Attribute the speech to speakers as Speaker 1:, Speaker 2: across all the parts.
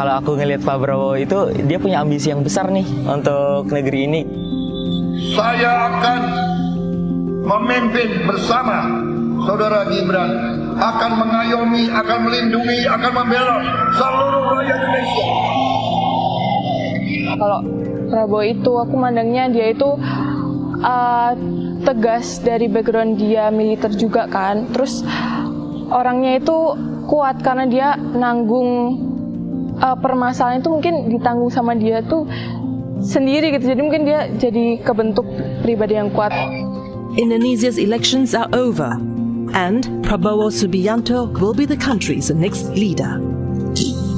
Speaker 1: Kalau aku ngelihat Pak Prabowo itu, dia punya ambisi yang besar nih untuk negeri ini.
Speaker 2: Saya akan memimpin bersama Saudara Gibran, akan mengayomi, akan melindungi, akan membela seluruh rakyat Indonesia.
Speaker 3: Kalau Prabowo itu, aku mandangnya dia itu tegas dari background dia militer juga kan. Terus orangnya itu kuat karena dia nanggung permasalahan itu mungkin ditanggung sama dia tuh sendiri gitu. Jadi mungkin dia jadi kebentuk pribadi yang kuat.
Speaker 4: Indonesia's elections are over and Prabowo Subianto will be the country's next leader.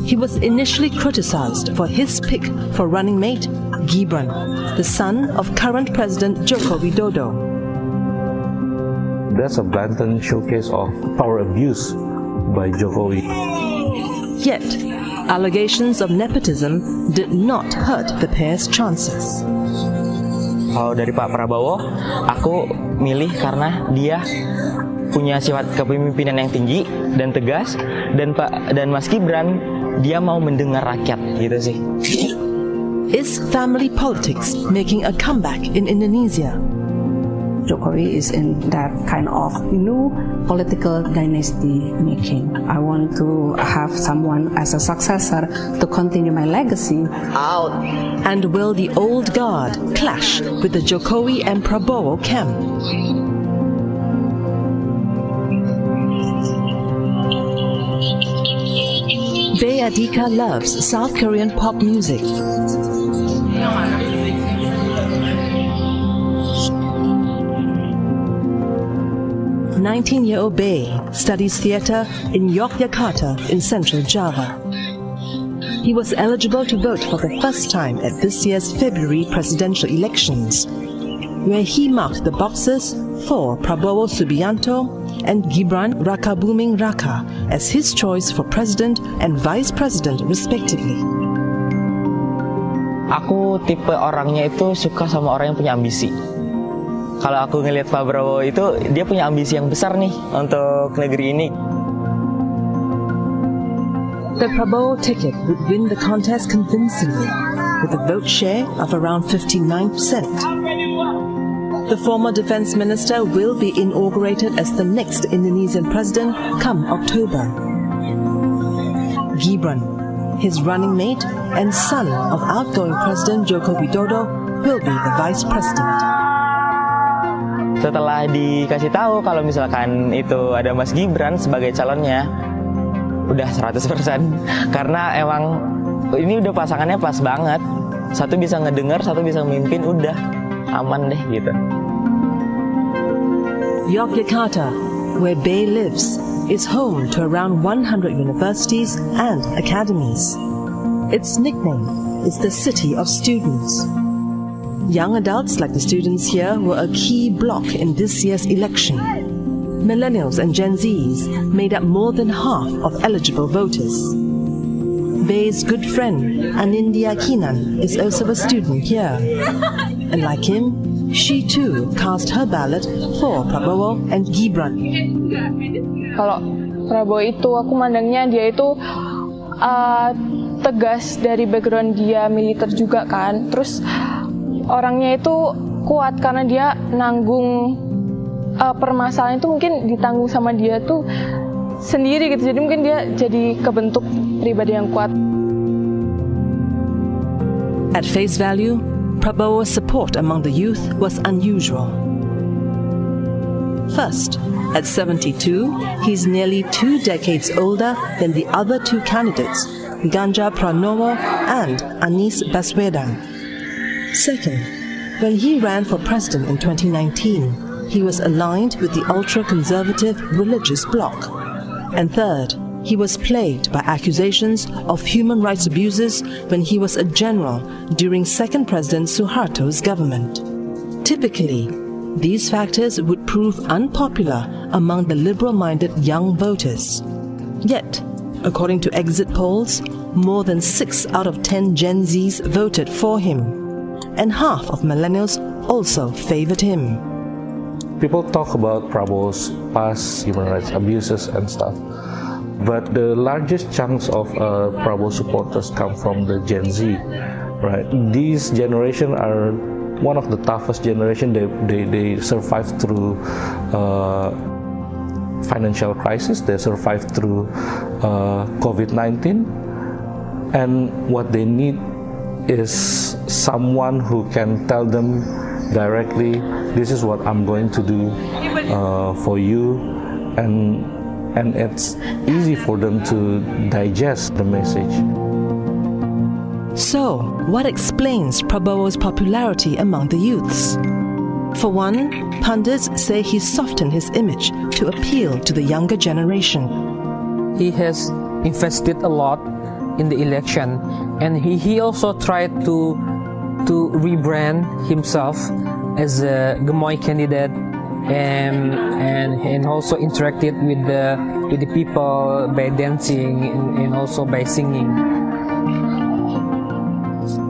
Speaker 4: He was initially criticized for his pick for running mate Gibran, the son of current President Joko Widodo.
Speaker 5: That's a blatant showcase of power abuse by Jokowi.
Speaker 4: Yet, allegations of nepotism did not hurt the pair's chances.
Speaker 1: Kalau dari Pak Prabowo, aku milih karena dia punya sifat kepemimpinan yang tinggi dan tegas, dan Mas Gibran dia mau mendengar rakyat gitu sih.
Speaker 4: Is family politics making a comeback in Indonesia?
Speaker 6: Jokowi is in that kind of new political dynasty making. I want to have someone as a successor to continue my legacy.
Speaker 4: And will the old guard clash with the Jokowi and Prabowo camp? Bey Adika loves South Korean pop music. Nineteen-year-old Bey studies theatre in Yogyakarta in central Java. He was eligible to vote for the first time at this year's February presidential elections, where he marked the boxes for Prabowo Subianto and Gibran Rakabuming Raka as his choice for president and vice president respectively.
Speaker 1: Aku tipe orangnya itu suka sama orang yang punya ambisi. Kalau aku ngelihat Pak Prabowo itu, dia punya ambisi yang besar nih untuk negeri ini.
Speaker 4: The Prabowo ticket would win the contest convincingly, with a vote share of around 59%. The former defense minister will be inaugurated as the next Indonesian president come October. Gibran, his running mate and son of outgoing President Joko Widodo, will be the vice president.
Speaker 1: Setelah dikasih tahu kalau misalkan itu ada Mas Gibran sebagai calonnya, udah 100%. Karena emang ini udah pasangannya pas banget. Satu bisa ngedengar, satu bisa memimpin, udah aman deh gitu.
Speaker 4: Yogyakarta, where Bey lives, is home to around 100 universities and academies. Its nickname is the City of Students. Young adults like the students here were a key bloc in this year's election. Millennials and Gen Zs made up more than half of eligible voters. Bey's good friend, Anindya Kinan, is also a student here. And like him, she too cast her ballot for Prabowo and Gibran.
Speaker 3: Kalau Prabowo itu, aku mandangnya dia itu tegas dari background dia militer juga kan. Terus orangnya itu kuat karena dia nanggung permasalahan itu mungkin ditanggung sama dia tuh sendiri gitu. Jadi mungkin dia jadi kebentuk pribadi yang kuat.
Speaker 4: At face value, Prabowo's support among the youth was unusual. First, at 72, he's nearly 2 decades older than the other two candidates, Ganjar Pranowo and Anies Baswedan. Second, when he ran for president in 2019, he was aligned with the ultra-conservative religious bloc. And third, he was plagued by accusations of human rights abuses when he was a general during second President Suharto's government. Typically, these factors would prove unpopular among the liberal-minded young voters. Yet, according to exit polls, more than 6 out of 10 Gen Zs voted for him. And half of millennials also favored him.
Speaker 5: People talk about Prabowo's past human rights abuses and stuff, But the largest chunks of Prabowo supporters come from the Gen Z, right? These generation are one of the toughest generation. They survived through financial crisis. They survived through COVID-19, and what they need is someone who can tell them directly, this is what I'm going to do for you, and it's easy for them to digest the message.
Speaker 4: So, what explains Prabowo's popularity among the youths? For one, pundits say he softened his image to appeal to the younger generation.
Speaker 7: He has invested a lot in the election, and he also tried to rebrand himself as a Gemoy candidate, and also interacted with the people by dancing and also by singing.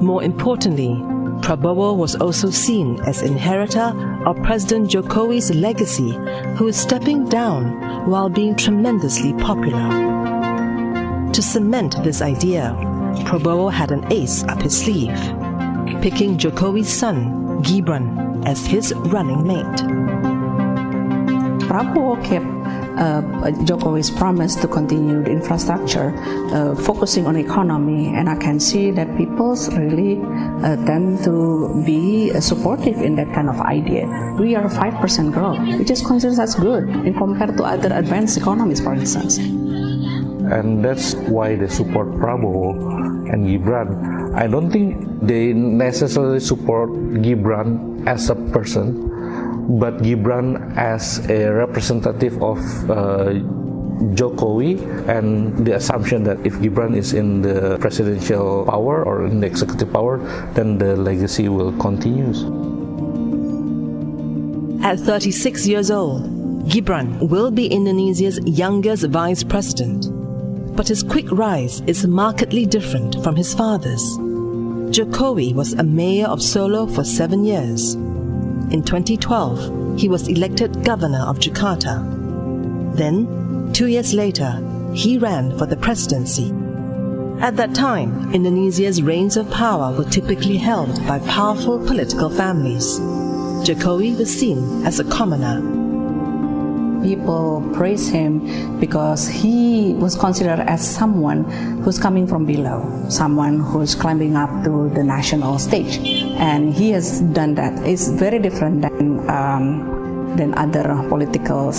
Speaker 4: More importantly, Prabowo was also seen as inheritor of President Jokowi's legacy, who is stepping down while being tremendously popular. To cement this idea, Prabowo had an ace up his sleeve, picking Jokowi's son, Gibran, as his running mate.
Speaker 6: Prabowo kept Jokowi's promise to continue the infrastructure, focusing on economy, and I can see that people really tend to be supportive in that kind of idea. We are 5% growth, which is considered as good in compared to other advanced economies, for instance.
Speaker 5: And that's why they support Prabowo and Gibran. I don't think they necessarily support Gibran as a person, but Gibran as a representative of Jokowi, and the assumption that if Gibran is in the presidential power or in the executive power, then the legacy will continue.
Speaker 4: At 36 years old, Gibran will be Indonesia's youngest vice president. But his quick rise is markedly different from his father's. Jokowi was a mayor of Solo for 7 years. In 2012, he was elected governor of Jakarta. Then, 2 years later, he ran for the presidency. At that time, Indonesia's reins of power were typically held by powerful political families. Jokowi was seen as a commoner.
Speaker 6: People praise him because he was considered as someone who's coming from below, someone who's climbing up to the national stage, and he has done that. It's very different than other political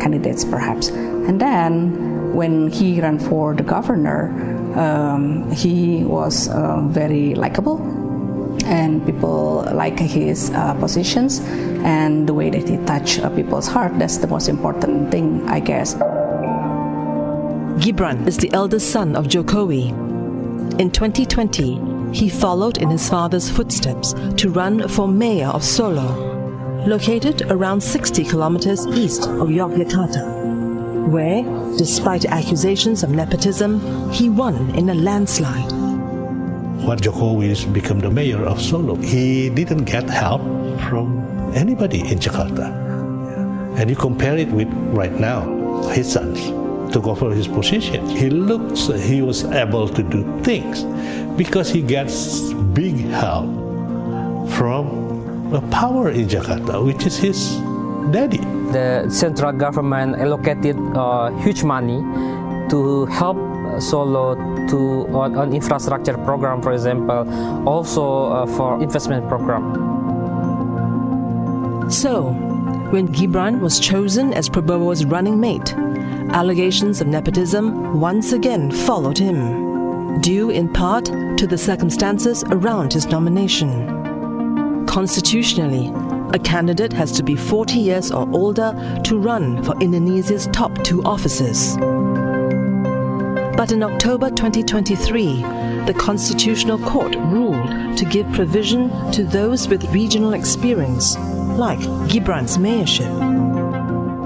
Speaker 6: candidates, perhaps. And then when he ran for the governor, he was very likable, and people like his positions and the way that he touched people's heart. That's the most important thing, I guess.
Speaker 4: Gibran is the eldest son of Jokowi. In 2020, he followed in his father's footsteps to run for mayor of Solo, located around 60 kilometers east of Yogyakarta, where, despite accusations of nepotism, he won in a landslide.
Speaker 8: When Jokowi became the mayor of Solo, he didn't get help from anybody in Jakarta. And you compare it with right now, his sons took over his position. He was able to do things because he gets big help from the power in Jakarta, which is his daddy.
Speaker 7: The central government allocated huge money to help Solo on infrastructure program, for example, also for investment program.
Speaker 4: So, when Gibran was chosen as Prabowo's running mate, allegations of nepotism once again followed him, due in part to the circumstances around his nomination. Constitutionally, a candidate has to be 40 years or older to run for Indonesia's top 2 offices. But in October 2023, the Constitutional Court ruled to give provision to those with regional experience, like Gibran's mayorship.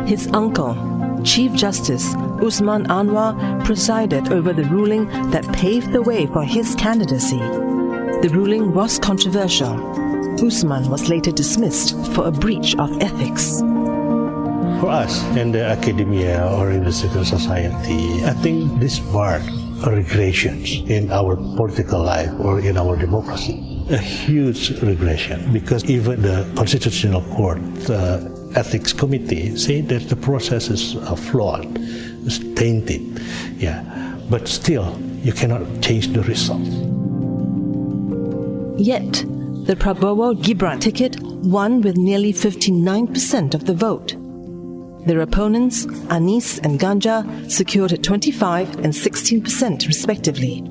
Speaker 4: His uncle, Chief Justice Usman Anwar, presided over the ruling that paved the way for his candidacy. The ruling was controversial. Usman was later dismissed for a breach of ethics.
Speaker 8: For us in the academia or in the civil society, I think this marked a regression in our political life or in our democracy. A huge regression, because even the Constitutional Court Ethics Committee say that the process is flawed, it's tainted, but still you cannot change the results.
Speaker 4: Yet, the Prabowo Gibran ticket won with nearly 59% of the vote. Their opponents, Anies and Ganja, secured 25 and 16% respectively.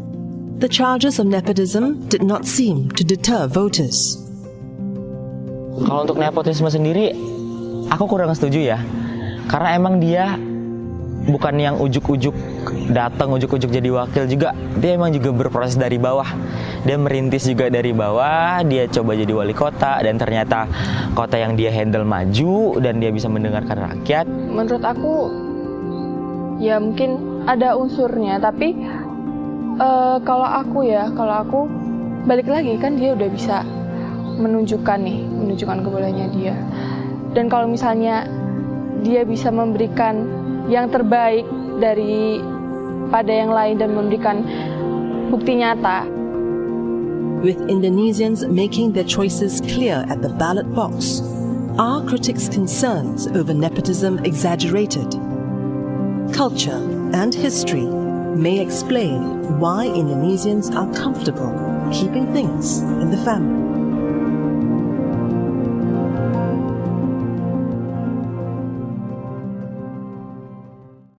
Speaker 4: The charges of nepotism did not seem to deter voters.
Speaker 1: Kalau untuk nepotisme sendiri, aku kurang setuju ya. Karena emang dia bukan yang ujuk-ujuk datang, ujuk-ujuk jadi wakil juga. Dia emang juga berproses dari bawah. Dia merintis juga dari bawah, dia coba jadi wali kota, dan ternyata kota yang dia handle maju, dan dia bisa mendengarkan rakyat.
Speaker 3: Menurut aku, ya mungkin ada unsurnya, tapi kalau aku balik lagi kan dia udah bisa menunjukkan kebolehannya dia. Dan kalau misalnya dia bisa memberikan yang terbaik daripada yang lain dan memberikan bukti nyata.
Speaker 4: With Indonesians making their choices clear at the ballot box, are critics' concerns over nepotism exaggerated? Culture and history may explain why Indonesians are comfortable keeping things in the family.